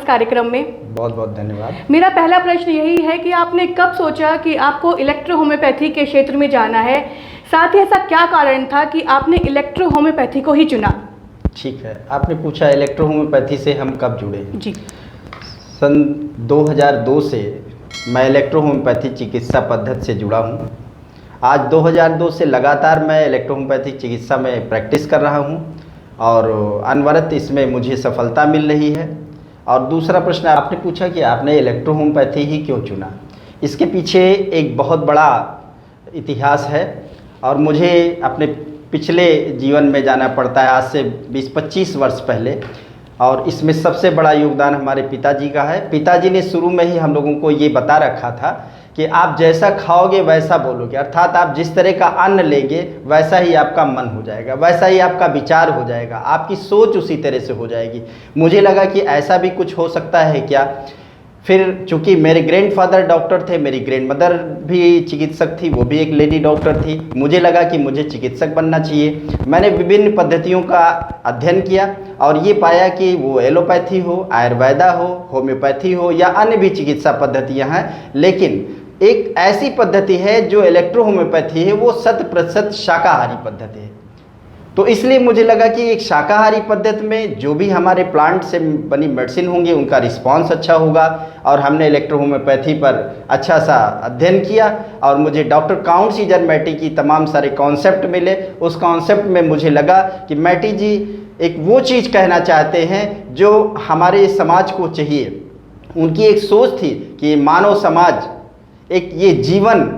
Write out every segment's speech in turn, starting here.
कार्यक्रम में। बहुत बहुत धन्यवाद। मेरा पहला प्रश्न यही है कि आपने कब सोचा कि आपको इलेक्ट्रो होम्योपैथी के क्षेत्र में जाना है, साथ ही ऐसा क्या कारण था कि आपने इलेक्ट्रो होम्योपैथी को ही चुना? ठीक है, आपने पूछा इलेक्ट्रो होम्योपैथी से हम कब जुड़े। जी। सन 2002 से मैं इलेक्ट्रो होम्योपैथी चिकित्सा पद्धति से जुड़ा हूँ। आज 2002 से लगातार मैं इलेक्ट्रो होम्योपैथी चिकित्सा में प्रैक्टिस कर रहा हूँ और अनवरत इसमें मुझे सफलता मिल रही है। और दूसरा प्रश्न आपने पूछा कि आपने इलेक्ट्रो होम्योपैथी ही क्यों चुना। इसके पीछे एक बहुत बड़ा इतिहास है और मुझे अपने पिछले जीवन में जाना पड़ता है, आज से 20-25 वर्ष पहले। और इसमें सबसे बड़ा योगदान हमारे पिताजी का है। पिताजी ने शुरू में ही हम लोगों को ये बता रखा था कि आप जैसा खाओगे वैसा बोलोगे, अर्थात आप जिस तरह का अन्न लेंगे वैसा ही आपका मन हो जाएगा, वैसा ही आपका विचार हो जाएगा, आपकी सोच उसी तरह से हो जाएगी। मुझे लगा कि ऐसा भी कुछ हो सकता है क्या। फिर चूँकि मेरे ग्रैंडफादर डॉक्टर थे, मेरी ग्रैंडमदर भी चिकित्सक थी, वो भी एक लेडी डॉक्टर थी, मुझे लगा कि मुझे चिकित्सक बनना चाहिए। मैंने विभिन्न पद्धतियों का अध्ययन किया और ये पाया कि वो एलोपैथी हो, आयुर्वेदा हो, होम्योपैथी हो या अन्य भी चिकित्सा पद्धतियाँ हैं, लेकिन एक ऐसी पद्धति है जो इलेक्ट्रो होम्योपैथी है, वो 100% शाकाहारी पद्धति है। तो इसलिए मुझे लगा कि एक शाकाहारी पद्धति में जो भी हमारे प्लांट से बनी मेडिसिन होंगी उनका रिस्पांस अच्छा होगा। और हमने इलेक्ट्रो होम्योपैथी पर अच्छा सा अध्ययन किया और मुझे डॉक्टर काउंट सीजर मैटी की तमाम सारे कॉन्सेप्ट मिले। उस कॉन्सेप्ट में मुझे लगा कि मैटी जी एक वो चीज़ कहना चाहते हैं जो हमारे समाज को चाहिए। उनकी एक सोच थी कि मानव समाज एक ये जीवन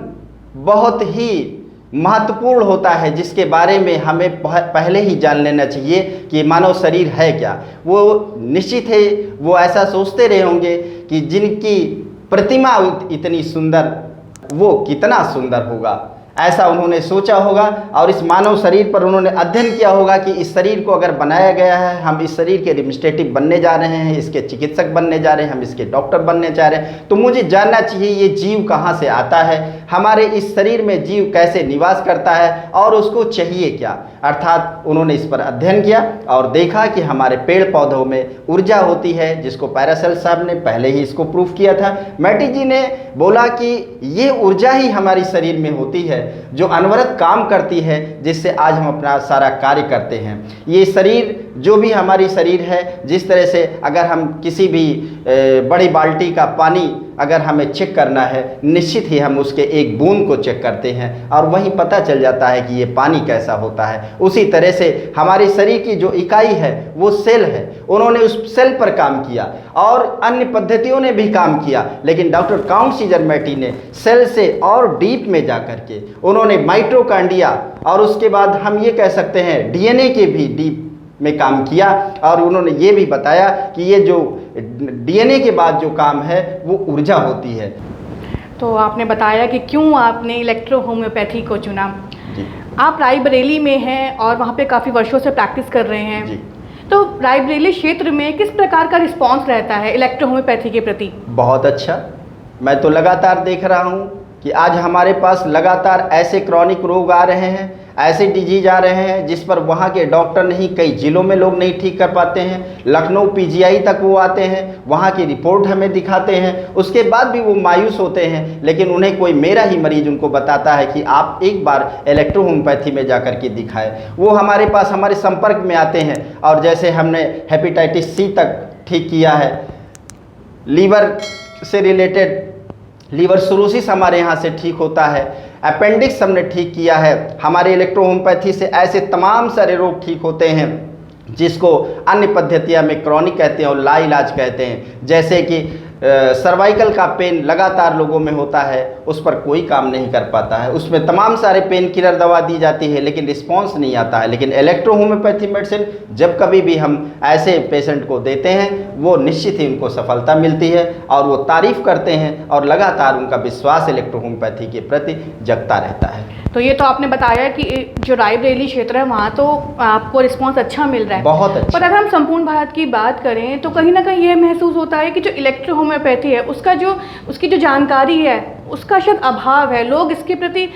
बहुत ही महत्वपूर्ण होता है जिसके बारे में हमें पहले ही जान लेना चाहिए कि मानव शरीर है क्या। वो निश्चित है वो ऐसा सोचते रहे होंगे कि जिनकी प्रतिमा इतनी सुंदर वो कितना सुंदर होगा, ऐसा उन्होंने सोचा होगा। और इस मानव शरीर पर उन्होंने अध्ययन किया होगा कि इस शरीर को अगर बनाया गया है, हम इस शरीर के एडमिनिस्ट्रेटिव बनने जा रहे हैं, इसके चिकित्सक बनने जा रहे हैं, हम इसके डॉक्टर बनने जा रहे हैं, तो मुझे जानना चाहिए ये जीव कहाँ से आता है, हमारे इस शरीर में जीव कैसे निवास करता है और उसको चाहिए क्या। अर्थात उन्होंने इस पर अध्ययन किया और देखा कि हमारे पेड़ पौधों में ऊर्जा होती है, जिसको पैरासेल्स साहब ने पहले ही इसको प्रूफ किया था। मैटी जी ने बोला कि ये ऊर्जा ही हमारी शरीर में होती है जो अनवरत काम करती है, जिससे आज हम अपना सारा कार्य करते हैं। ये शरीर जो भी हमारी शरीर है, जिस तरह से अगर हम किसी भी बड़ी बाल्टी का पानी अगर हमें चेक करना है, निश्चित ही हम उसके एक बूंद को चेक करते हैं और वहीं पता चल जाता है कि ये पानी कैसा होता है। उसी तरह से हमारे शरीर की जो इकाई है वो सेल है। उन्होंने उस सेल पर काम किया और अन्य पद्धतियों ने भी काम किया, लेकिन डॉक्टर काउंट सीजर मैटी ने सेल से और डीप में जा कर के उन्होंने माइटोकॉन्ड्रिया और उसके बाद हम ये कह सकते हैं डीएनए के भी डीप में काम किया। और उन्होंने ये भी बताया कि ये जो डीएनए के बाद जो काम है वो ऊर्जा होती है। तो आपने बताया कि क्यों आपने इलेक्ट्रो होम्योपैथी को चुना। जी। आप रायबरेली में हैं और वहाँ पे काफ़ी वर्षों से प्रैक्टिस कर रहे हैं। जी। तो रायबरेली क्षेत्र में किस प्रकार का रिस्पांस रहता है इलेक्ट्रो होम्योपैथी के प्रति? बहुत अच्छा। मैं तो लगातार देख रहा हूँ कि आज हमारे पास लगातार ऐसे क्रॉनिक रोग आ रहे हैं, ऐसे डिजीज आ रहे हैं जिस पर वहाँ के डॉक्टर नहीं, कई जिलों में लोग नहीं ठीक कर पाते हैं। लखनऊ पीजीआई तक वो आते हैं, वहाँ की रिपोर्ट हमें दिखाते हैं, उसके बाद भी वो मायूस होते हैं। लेकिन उन्हें कोई मेरा ही मरीज उनको बताता है कि आप एक बार इलेक्ट्रो होम्योपैथी में जाकर के दिखाएं। वो हमारे पास हमारे संपर्क में आते हैं और जैसे हमने हेपेटाइटिस सी तक ठीक किया है, लीवर से रिलेटेड लीवर सिरोसिस हमारे यहाँ से ठीक होता है, अपेंडिक्स हमने ठीक किया है। हमारे इलेक्ट्रो होम्योपैथी से ऐसे तमाम सारे रोग ठीक होते हैं जिसको अन्य पद्धतियाँ में क्रॉनिक कहते हैं और लाइलाज कहते हैं। जैसे कि सर्वाइकल का पेन लगातार लोगों में होता है, उस पर कोई काम नहीं कर पाता है, उसमें तमाम सारे पेन किलर दवा दी जाती है लेकिन रिस्पांस नहीं आता है। लेकिन इलेक्ट्रो होम्योपैथी मेडिसिन जब कभी भी हम ऐसे पेशेंट को देते हैं वो निश्चित ही उनको सफलता मिलती है और वो तारीफ़ करते हैं और लगातार उनका विश्वास इलेक्ट्रो होम्योपैथी के प्रति जगता रहता है। तो ये तो आपने बताया कि जो रायबरेली क्षेत्र है वहाँ तो आपको रिस्पांस अच्छा मिल रहा है, बहुत अच्छा। पर अगर हम संपूर्ण भारत की बात करें तो कहीं ना कहीं ये महसूस होता है कि जो इलेक्ट्रो होम्योपैथी है उसकी जो जानकारी है उसका शायद अभाव है, लोग इसके प्रति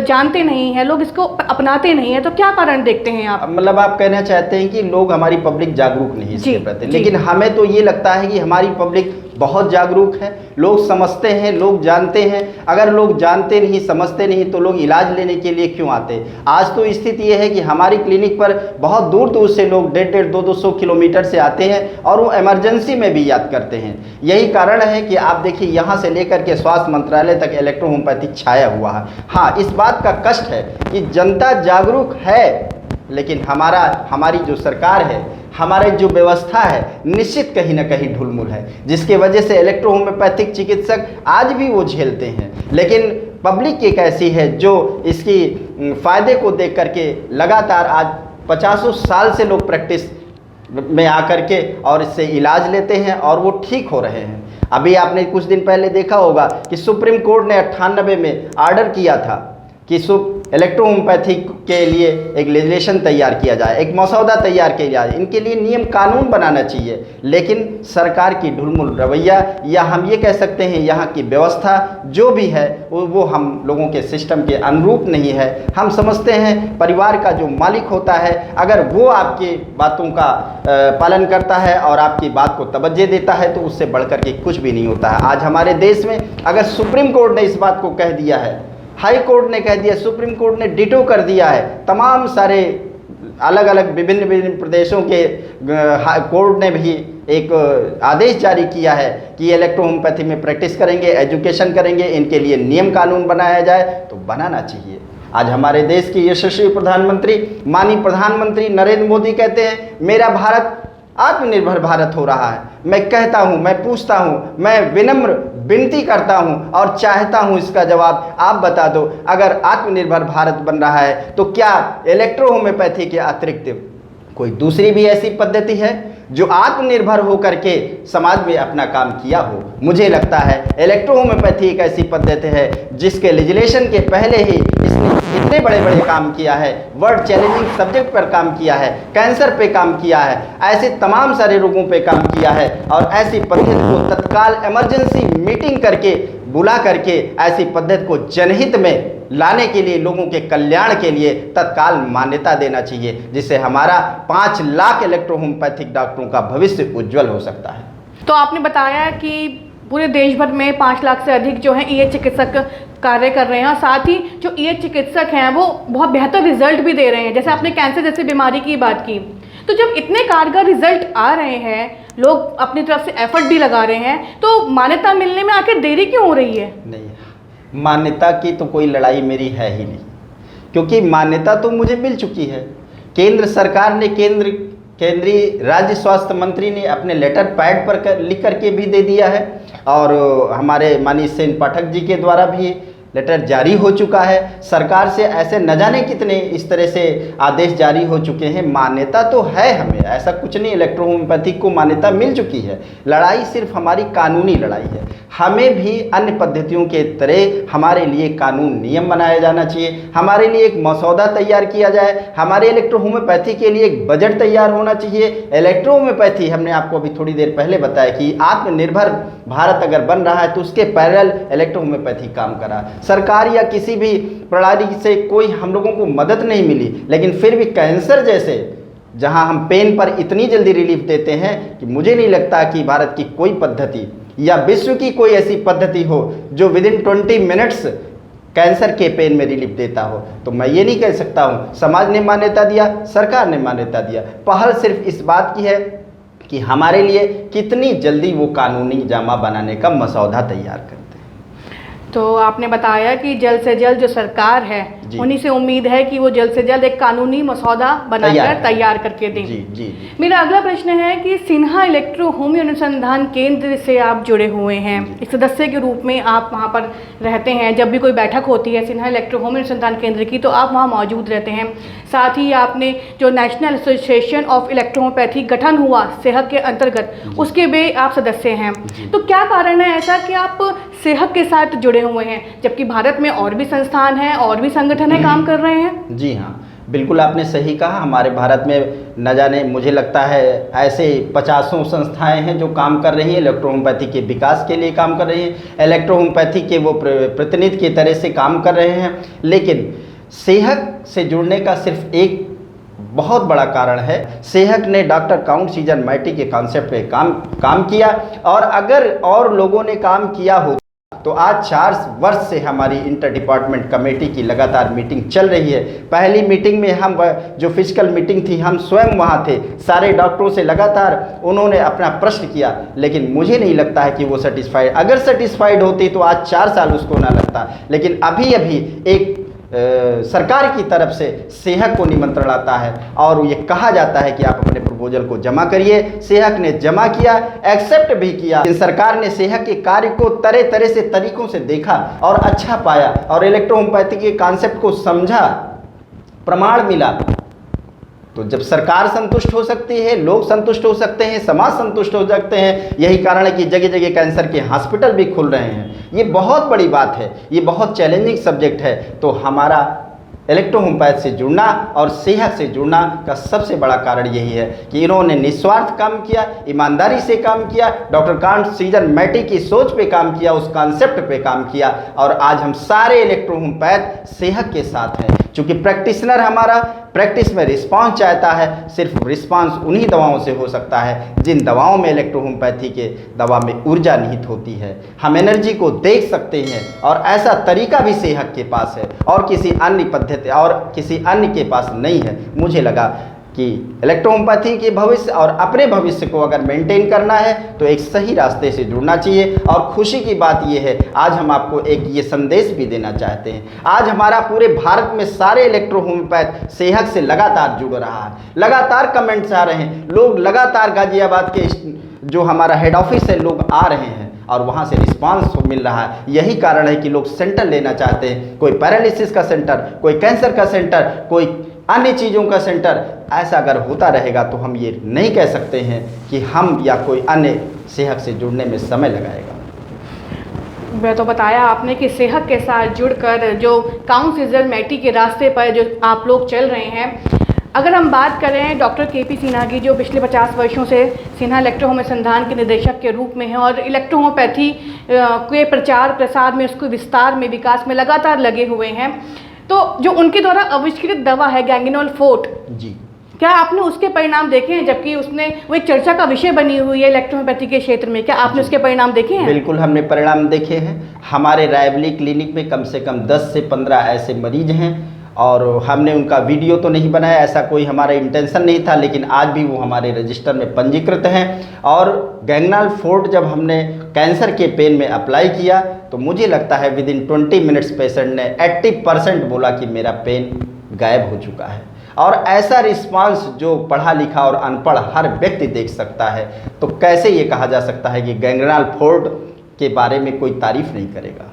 जानते नहीं हैं, लोग इसको अपनाते नहीं हैं, तो क्या कारण देखते हैं आप? मतलब आप कहना चाहते हैं कि लोग, हमारी पब्लिक जागरूक नहीं इसके प्रति, जी। लेकिन हमें तो ये लगता है कि हमारी पब्लिक बहुत जागरूक है, लोग समझते हैं, लोग जानते हैं। अगर लोग जानते नहीं, समझते नहीं, तो लोग इलाज लेने के लिए क्यों आते? आज तो स्थिति ये है कि हमारी क्लिनिक पर बहुत दूर दूर से लोग 150, 200 किलोमीटर से आते हैं और वो इमरजेंसी में भी याद करते हैं। यही कारण है कि आप देखिए, यहाँ से लेकर के स्वास्थ्य मंत्रालय तक इलेक्ट्रो होम्योपैथी छाया हुआ है। हाँ, इस बात का कष्ट है कि जनता जागरूक है, लेकिन हमारी जो सरकार है, हमारे जो व्यवस्था है, निश्चित कहीं ना कहीं ढुलमुल है, जिसके वजह से इलेक्ट्रो होम्योपैथिक चिकित्सक आज भी वो झेलते हैं। लेकिन पब्लिक एक ऐसी है जो इसकी फ़ायदे को देख करके लगातार आज 50 साल से लोग प्रैक्टिस में आकर के और इससे इलाज लेते हैं और वो ठीक हो रहे हैं। अभी आपने कुछ दिन पहले देखा होगा कि सुप्रीम कोर्ट ने 98 में ऑर्डर किया था कि इलेक्ट्रो होम्योपैथी के लिए एक लेजिस्लेशन तैयार किया जाए, एक मसौदा तैयार किया जाए, इनके लिए नियम कानून बनाना चाहिए। लेकिन सरकार की ढुलमुल रवैया, या हम ये कह सकते हैं यहाँ की व्यवस्था जो भी है वो हम लोगों के सिस्टम के अनुरूप नहीं है। हम समझते हैं परिवार का जो मालिक होता है, अगर वो आपकी बातों का पालन करता है और आपकी बात को तवज्जो देता है, तो उससे बढ़कर के कुछ भी नहीं होता है। आज हमारे देश में अगर सुप्रीम कोर्ट ने इस बात को कह दिया है, हाई कोर्ट ने कह दिया, सुप्रीम कोर्ट ने डिटो कर दिया है, तमाम सारे अलग अलग विभिन्न प्रदेशों के कोर्ट ने भी एक आदेश जारी किया है कि इलेक्ट्रो होम्योपैथी में प्रैक्टिस करेंगे, एजुकेशन करेंगे, इनके लिए नियम कानून बनाया जाए, तो बनाना चाहिए। आज हमारे देश के यशस्वी प्रधानमंत्री, माननीय प्रधानमंत्री नरेंद्र मोदी कहते हैं, मेरा भारत आत्मनिर्भर भारत हो रहा है। मैं कहता हूं, मैं पूछता हूं, मैं विनम्र विनती करता हूं और चाहता हूं इसका जवाब आप बता दो। अगर आत्मनिर्भर भारत बन रहा है, तो क्या इलेक्ट्रो होम्योपैथी के अतिरिक्त कोई दूसरी भी ऐसी पद्धति है जो आत्मनिर्भर होकर के समाज में अपना काम किया हो? मुझे लगता है इलेक्ट्रो होम्योपैथी एक ऐसी पद्धति है जिसके लेजिस्लेशन के पहले ही इसने इतने बड़े बड़े काम किया है, वर्ल्ड चैलेंजिंग सब्जेक्ट पर काम किया है, कैंसर पे काम किया है, ऐसे तमाम सारे रोगों पे काम किया है। और ऐसी पद्धति को तत्काल इमरजेंसी मीटिंग करके बुला करके ऐसी पद्धति को जनहित में लाने के लिए, लोगों के कल्याण के लिए तत्काल मान्यता देना चाहिए, जिससे हमारा 5 लाख इलेक्ट्रो होम्योपैथिक डॉक्टरों का भविष्य उज्जवल हो सकता है। तो आपने बताया कि पूरे देश भर में 5 लाख से अधिक जो हैं ईएच चिकित्सक कार्य कर रहे हैं, और साथ ही जो ईएच चिकित्सक हैं वो बहुत बेहतर रिजल्ट भी दे रहे हैं। जैसे आपने कैंसर जैसी बीमारी की बात की, तो जब इतने कारगर रिजल्ट आ रहे हैं, लोग अपनी तरफ से एफर्ट भी लगा रहे हैं, तो मान्यता मिलने में आखिर देरी क्यों हो रही है? नहीं, मान्यता की तो कोई लड़ाई मेरी है ही नहीं, क्योंकि मान्यता तो मुझे मिल चुकी है। केंद्र सरकार ने, केंद्रीय राज्य स्वास्थ्य मंत्री ने अपने लेटर पैड पर लिख करके भी दे दिया है, और हमारे माननीय सेन पाठक जी के द्वारा भी लेटर जारी हो चुका है। सरकार से ऐसे न जाने कितने इस तरह से आदेश जारी हो चुके हैं। मान्यता तो है हमें, ऐसा कुछ नहीं, इलेक्ट्रो होम्योपैथी को मान्यता मिल चुकी है। लड़ाई सिर्फ हमारी कानूनी लड़ाई है। हमें भी अन्य पद्धतियों के तरह हमारे लिए कानून नियम बनाया जाना चाहिए, हमारे लिए एक मसौदा तैयार किया जाए, हमारे इलेक्ट्रो होम्योपैथी के लिए एक बजट तैयार होना चाहिए। इलेक्ट्रो होम्योपैथी, हमने आपको अभी थोड़ी देर पहले बताया कि आत्मनिर्भर भारत अगर बन रहा है तो उसके पैरेलल इलेक्ट्रो होम्योपैथी काम कर रहा है। सरकार या किसी भी प्रणाली से कोई हम लोगों को मदद नहीं मिली, लेकिन फिर भी कैंसर जैसे, जहां हम पेन पर इतनी जल्दी रिलीफ देते हैं कि मुझे नहीं लगता कि भारत की कोई पद्धति या विश्व की कोई ऐसी पद्धति हो जो विदिन 20 मिनट्स कैंसर के पेन में रिलीफ देता हो। तो मैं ये नहीं कह सकता हूँ समाज ने मान्यता दिया, सरकार ने मान्यता दिया। पहल सिर्फ इस बात की है कि हमारे लिए कितनी जल्दी वो कानूनी जामा बनाने का मसौदा तैयार करते हैं। तो आपने बताया कि जल्द से जल्द जो सरकार है, उन्हीं से उम्मीद है कि वो जल्द से जल्द एक कानूनी मसौदा बनाकर तैयार करके दें। जी। मेरा अगला प्रश्न है कि सिन्हा इलेक्ट्रो होम्यो अनुसंधान केंद्र से आप जुड़े हुए हैं, एक सदस्य के रूप में आप वहाँ पर रहते हैं। जब भी कोई बैठक होती है सिन्हा इलेक्ट्रो होम्यो अनुसंधान केंद्र की, तो आप वहाँ मौजूद रहते हैं। साथ ही आपने जो national association of electro homeopathy गठन हुआ सेहक के अंतर्गत, उसके भी आप सदस्य हैं। तो क्या कारण है ऐसा कि आप सेहक के साथ जुड़े हुए हैं, जबकि भारत में और भी संस्थान हैं और भी संगठन है काम कर रहे हैं? जी हाँ, बिल्कुल आपने सही कहा। हमारे भारत में न जाने, मुझे लगता है ऐसे 50 संस्थाएं हैं जो काम कर रही हैं, इलेक्ट्रोहोम्योपैथी के विकास के लिए काम कर रही हैं, इलेक्ट्रोहोम्योपैथी के वो प्रतिनिधि की तरह से काम कर रहे हैं। लेकिन सेहत से जुड़ने का सिर्फ एक बहुत बड़ा कारण है, सेहत ने डॉक्टर काउंट सीजन मैटी के कॉन्सेप्ट पे काम किया, और अगर और लोगों ने काम किया हो तो आज 4 वर्ष से हमारी इंटर डिपार्टमेंट कमेटी की लगातार मीटिंग चल रही है। पहली मीटिंग में हम जो फिजिकल मीटिंग थी, हम स्वयं वहाँ थे, सारे डॉक्टरों से लगातार उन्होंने अपना प्रश्न किया, लेकिन मुझे नहीं लगता है कि वो सेटिस्फाइड, अगर सेटिस्फाइड होती तो आज 4 साल उसको ना लगता। लेकिन अभी एक सरकार की तरफ से सेहत को निमंत्रण आता है और ये कहा जाता है कि आप अपने प्रपोजल को जमा करिए। सेहत ने जमा किया, एक्सेप्ट भी किया। सरकार ने सेहत के कार्य को तरह तरह से तरीकों से देखा और अच्छा पाया, और इलेक्ट्रोहोम्योपैथी के कॉन्सेप्ट को समझा, प्रमाण मिला। तो जब सरकार संतुष्ट हो सकती है, लोग संतुष्ट हो सकते हैं, समाज संतुष्ट हो सकते हैं। यही कारण है कि जगह जगह कैंसर के हॉस्पिटल भी खुल रहे हैं। ये बहुत बड़ी बात है, ये बहुत चैलेंजिंग सब्जेक्ट है। तो हमारा इलेक्ट्रोहोम्योपैथी से जुड़ना और सेहत से जुड़ना का सबसे बड़ा कारण यही है कि इन्होंने निस्वार्थ काम किया, ईमानदारी से काम किया, डॉक्टर काउंट सीजन मैटी की सोच पे काम किया, उस कॉन्सेप्ट पे काम किया, और आज हम सारे इलेक्ट्रोहोम्योपैथ सेहत के साथ हैं। चूँकि प्रैक्टिशनर हमारा प्रैक्टिस में रिस्पांस चाहता है, सिर्फ रिस्पांस उन्हीं दवाओं से हो सकता है जिन दवाओं में इलेक्ट्रोहोम्योपैथी के दवा में ऊर्जा निहित होती है। हम एनर्जी को देख सकते हैं, और ऐसा तरीका भी सेहत के पास है और किसी अन्य पद्धति और किसी अन्य के पास नहीं है। मुझे लगा कि इलेक्ट्रोहोम्योपैथी के भविष्य और अपने भविष्य को अगर मेंटेन करना है तो एक सही रास्ते से जुड़ना चाहिए। और खुशी की बात यह है, आज हम आपको एक ये संदेश भी देना चाहते हैं। आज हमारा पूरे भारत में सारे इलेक्ट्रोहोम्योपैथ सेहत से लगातार जुड़ रहा है, लगातार कमेंट्स आ रहे हैं, लोग लगातार गाजियाबाद के जो हमारा हेड ऑफिस है, लोग आ रहे हैं और वहाँ से रिस्पांस मिल रहा है। यही कारण है कि लोग सेंटर लेना चाहते हैं, कोई पैरालिसिस का सेंटर, कोई कैंसर का सेंटर, कोई अन्य चीज़ों का सेंटर। ऐसा अगर होता रहेगा तो हम ये नहीं कह सकते हैं कि हम या कोई अन्य सेहत से जुड़ने में समय लगाएगा। मैं तो बताया आपने कि सेहत के साथ जुड़कर जो काउंट सीजन मैटी के रास्ते पर जो आप लोग चल रहे हैं। अगर हम बात करें डॉक्टर के.पी. सिन्हा की, जो पिछले 50 वर्षों से सिन्हा इलेक्ट्रोहोम अनुसंधान के निदेशक के रूप में हैं और इलेक्ट्रोहोम्योपैथी के प्रचार प्रसार में, उसको विस्तार में, विकास में लगातार लगे हुए हैं, तो जो उनके द्वारा आविष्कृत दवा है गैंगिनोल फोर्ट जी, क्या आपने उसके परिणाम देखे हैं? जबकि उसने वो एक चर्चा का विषय बनी हुई है इलेक्ट्रोहोम्योपैथी के क्षेत्र में, क्या आपने उसके परिणाम देखे हैं? बिल्कुल हमने परिणाम देखे हैं। हमारे रायबली क्लिनिक में कम से कम 10 से 15 ऐसे मरीज हैं, और हमने उनका वीडियो तो नहीं बनाया, ऐसा कोई हमारा इंटेंशन नहीं था, लेकिन आज भी वो हमारे रजिस्टर में पंजीकृत हैं। और गैंगिनोल फोर्ट जब हमने कैंसर के पेन में अप्लाई किया तो मुझे लगता है विद इन 20 मिनट्स पेशेंट ने 80% बोला कि मेरा पेन गायब हो चुका है। और ऐसा रिस्पांस जो पढ़ा लिखा और अनपढ़ हर व्यक्ति देख सकता है, तो कैसे ये कहा जा सकता है कि गैंगिनोल फोर्ट के बारे में कोई तारीफ नहीं करेगा।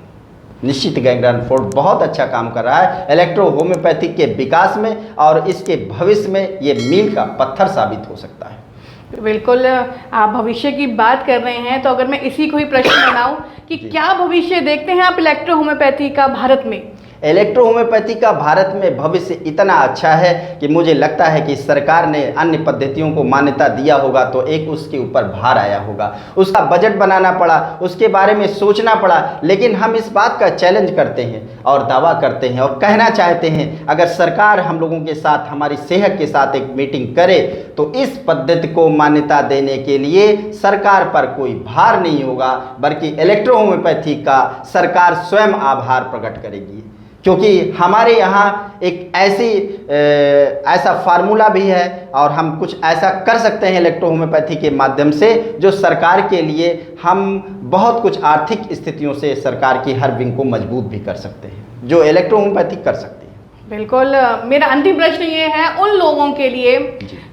निश्चित गैंगिनोल फोर्ट बहुत अच्छा काम कर रहा है इलेक्ट्रोहोम्योपैथी के विकास में, और इसके भविष्य में ये मील का पत्थर साबित हो सकता है। बिल्कुल, आप भविष्य की बात कर रहे हैं, तो अगर मैं इसी को ही प्रश्न बनाऊं कि क्या भविष्य देखते हैं आप इलेक्ट्रोहोम्योपैथी का भारत में? इलेक्ट्रोहोम्योपैथी का भारत में भविष्य इतना अच्छा है कि मुझे लगता है कि सरकार ने अन्य पद्धतियों को मान्यता दिया होगा तो एक उसके ऊपर भार आया होगा, उसका बजट बनाना पड़ा, उसके बारे में सोचना पड़ा। लेकिन हम इस बात का चैलेंज करते हैं और दावा करते हैं और कहना चाहते हैं, अगर सरकार हम लोगों के साथ, हमारी सेहत के साथ एक मीटिंग करे तो इस पद्धति को मान्यता देने के लिए सरकार पर कोई भार नहीं होगा, बल्कि इलेक्ट्रोहोम्योपैथी का सरकार स्वयं आभार प्रकट करेगी। क्योंकि हमारे यहाँ एक ऐसा फार्मूला भी है और हम कुछ ऐसा कर सकते हैं इलेक्ट्रोहोम्योपैथी के माध्यम से, जो सरकार के लिए हम बहुत कुछ आर्थिक स्थितियों से सरकार की हर विंग को मजबूत भी कर सकते हैं, जो इलेक्ट्रोहोम्योपैथी कर सकती है। बिल्कुल, मेरा अंतिम प्रश्न ये है उन लोगों के लिए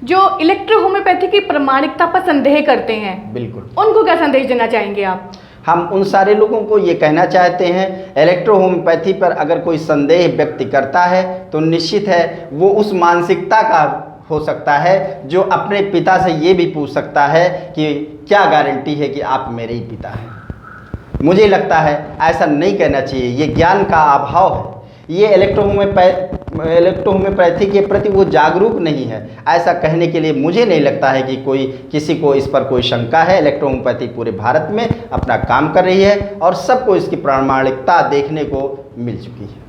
जो इलेक्ट्रोहोम्योपैथी की प्रामाणिकता पर संदेह करते हैं, बिल्कुल उनको क्या संदेश देना चाहेंगे आप? हम उन सारे लोगों को ये कहना चाहते हैं, इलेक्ट्रोहोम्योपैथी पर अगर कोई संदेह व्यक्त करता है तो निश्चित है वो उस मानसिकता का हो सकता है जो अपने पिता से ये भी पूछ सकता है कि क्या गारंटी है कि आप मेरे ही पिता हैं। मुझे लगता है ऐसा नहीं कहना चाहिए, ये ज्ञान का अभाव है। ये इलेक्ट्रोहोम्योपैथी इलेक्ट्रोहोम्योपैथी के प्रति वो जागरूक नहीं है। ऐसा कहने के लिए मुझे नहीं लगता है कि किसी को इस पर कोई शंका है। इलेक्ट्रोहोम्योपैथी पूरे भारत में अपना काम कर रही है और सबको इसकी प्रामाणिकता देखने को मिल चुकी है।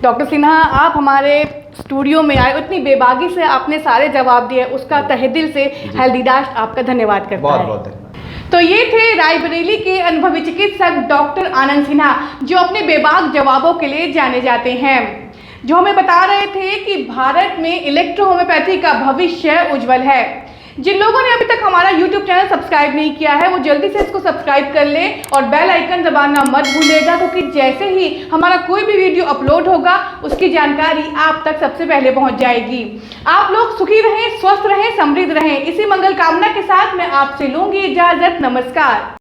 डॉक्टर सिन्हा, आप हमारे स्टूडियो में आए, इतनी बेबाकी से आपने सारे जवाब दिए, उसका तहे दिल से हेल्दी डास्ट आपका धन्यवाद करता बहुत है। बहुत धन्यवाद। तो ये थे रायबरेली के अनुभवी चिकित्सक डॉक्टर आनंद सिन्हा, जो अपने बेबाक जवाबों के लिए जाने जाते हैं, जो हमें बता रहे थे कि भारत में इलेक्ट्रोहोम्योपैथी का भविष्य उज्जवल है। जिन लोगों ने अभी तक हमारा YouTube चैनल सब्सक्राइब नहीं किया है, वो जल्दी से इसको सब्सक्राइब कर ले और बेल आइकन दबाना मत भूलिएगा, क्योंकि जैसे ही हमारा कोई भी वीडियो अपलोड होगा उसकी जानकारी आप तक सबसे पहले पहुंच जाएगी। आप लोग सुखी रहें, स्वस्थ रहें, समृद्ध रहें, इसी मंगल कामना के साथ मैं आपसे लूंगी इजाजत। नमस्कार।